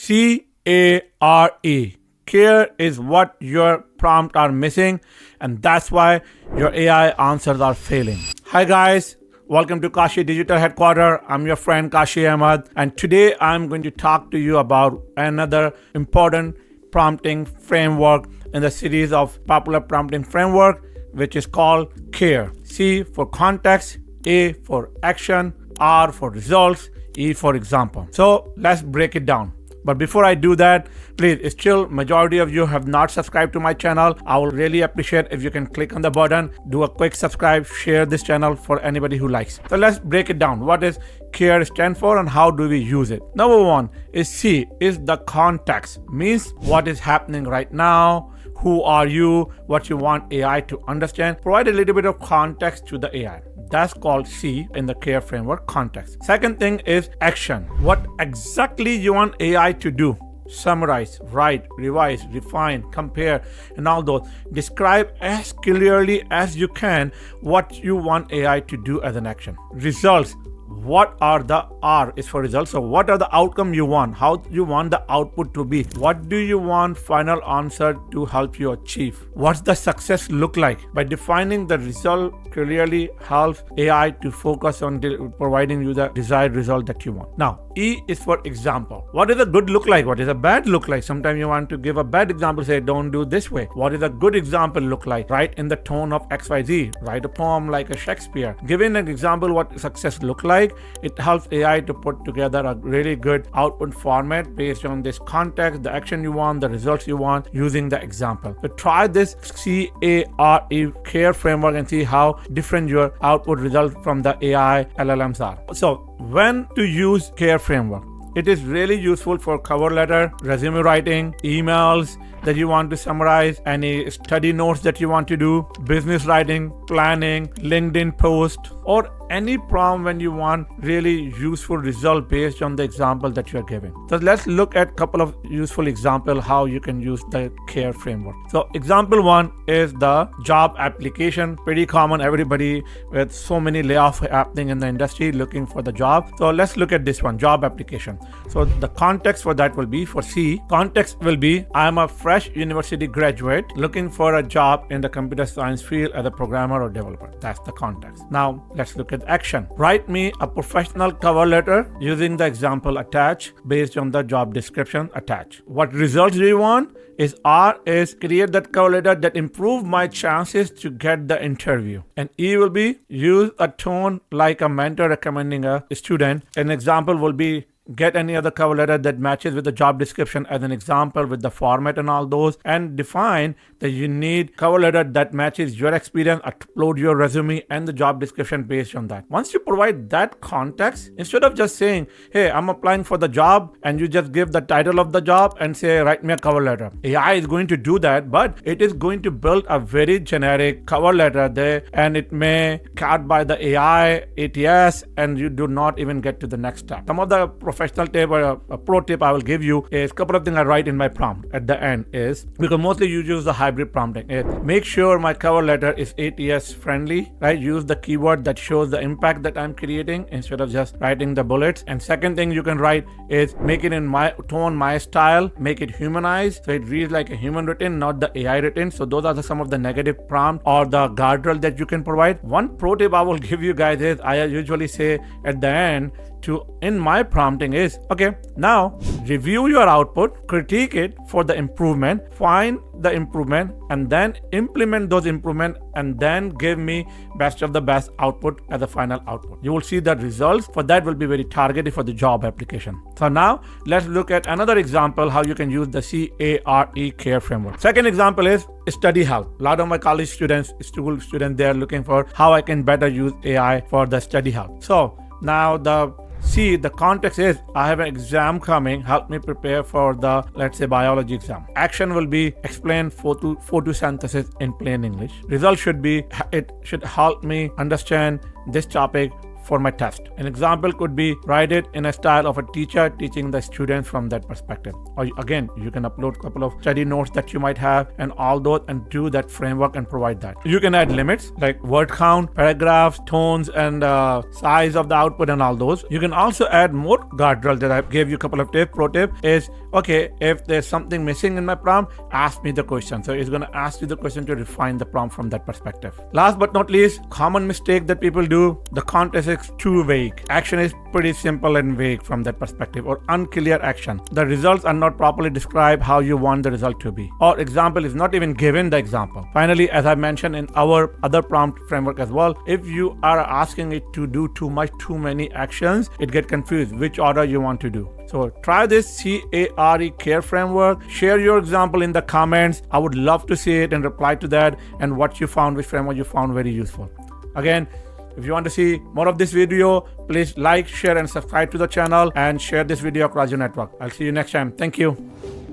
C-A-R-E. Care is what your prompt are missing, and that's why your AI answers are failing. Hi guys, welcome to Kashi Digital Headquarter. I'm your friend Kashi Ahmad, and today I'm going to talk to you about another important prompting framework in the series of popular prompting framework, which is called CARE. C for context, A for action, R for results, E for example. So let's break it down. But before I do that, please, still majority of you have not subscribed to my channel. I will really appreciate if you can click on the button, do a quick subscribe, share this channel for anybody who likes. So let's break it down. What does CARE stand for and how do we use it? Number one is C, is the context. Means what is happening right now, who are you, what you want AI to understand. Provide a little bit of context to the AI. That's called C in the CARE framework, context. Second thing is action. What exactly you want AI to do? Summarize, write, revise, refine, compare, and all those. Describe as clearly as you can what you want AI to do as an action. Results. What are the R is for results. So what are the outcome you want? How you want the output to be? What do you want final answer to help you achieve? What's the success look like? By defining the result clearly helps AI to focus on providing you the desired result that you want. Now, E is for example. What does a good look like? What does a bad look like? Sometimes you want to give a bad example, say don't do this way. What does a good example look like? Write in the tone of XYZ. Write a poem like a Shakespeare. Giving an example what success look like, it helps AI to put together a really good output format based on this context, the action you want, the results you want, using the example. So try this CARE framework and see how different your output results from the AI LLMs are. So when to use CARE framework? It is really useful for cover letter, resume writing, emails that you want to summarize, any study notes that you want to do, business writing, planning, LinkedIn post, or any prompt when you want really useful result based on the example that you are giving. So let's look at a couple of useful examples how you can use the CARE framework. So example one is the job application. Pretty common, everybody with so many layoffs happening in the industry looking for the job. So let's look at this one, job application. So the context for that will be, for C, context will be, I am a fresh university graduate looking for a job in the computer science field as a programmer or developer. That's the context. Now let's look at action. Write me a professional cover letter using the example attached based on the job description attached. What results do you want? Is R is create that cover letter that improve my chances to get the interview. And E will be use a tone like a mentor recommending a student. An example will be get any other cover letter that matches with the job description as an example with the format and all those, and define that you need cover letter that matches your experience, upload your resume and the job description based on that. Once you provide that context, instead of just saying, hey, I'm applying for the job, and you just give the title of the job and say, write me a cover letter. AI is going to do that, but it is going to build a very generic cover letter there, and it may cut by the AI, ATS, and you do not even get to the next step. Some of the professional tip or a pro tip I will give you is a couple of things I write in my prompt at the end is, because mostly you use the hybrid prompting, is make sure my cover letter is ATS friendly, right? Use the keyword that shows the impact that I'm creating instead of just writing the bullets. And second thing you can write is make it in my tone, my style, make it humanized so it reads like a human written, not the AI written. So those are some of the negative prompt or the guardrail that you can provide. One pro tip I will give you guys is I usually say at the end in my prompting is, okay, now review your output, critique it for the improvement, find the improvement, and then implement those improvements, and then give me best of the best output as a final output. You will see the results for that will be very targeted for the job application. So now let's look at another example how you can use the CARE framework. Second example is study help. A lot of my college students, school students, they are looking for how I can better use AI for the study help. So now the context is, I have an exam coming, help me prepare for the, let's say, biology exam. Action will be explain photosynthesis in plain English. Result should be, it should help me understand this topic for my test. An example could be write it in a style of a teacher teaching the students from that perspective. Or again, you can upload a couple of study notes that you might have and all those and do that framework and provide that. You can add limits like word count, paragraphs, tones, and size of the output and all those. You can also add more guardrails that I gave you a couple of tips. Pro tip is, okay, if there's something missing in my prompt, ask me the question. So it's going to ask you the question to refine the prompt from that perspective. Last but not least, common mistake that people do, the context is too vague. Action is pretty simple and vague from that perspective, or unclear action. The results are not properly described how you want the result to be, or example is not even given the example. Finally, as I mentioned in our other prompt framework as well, if you are asking it to do too many actions, it get confused which order you want to do. So try this CARE framework. Share your example in the comments. I would love to see it and reply to that and what you found, which framework you found very useful. Again, if you want to see more of this video, please like, share, and subscribe to the channel and share this video across your network. I'll see you next time. Thank you.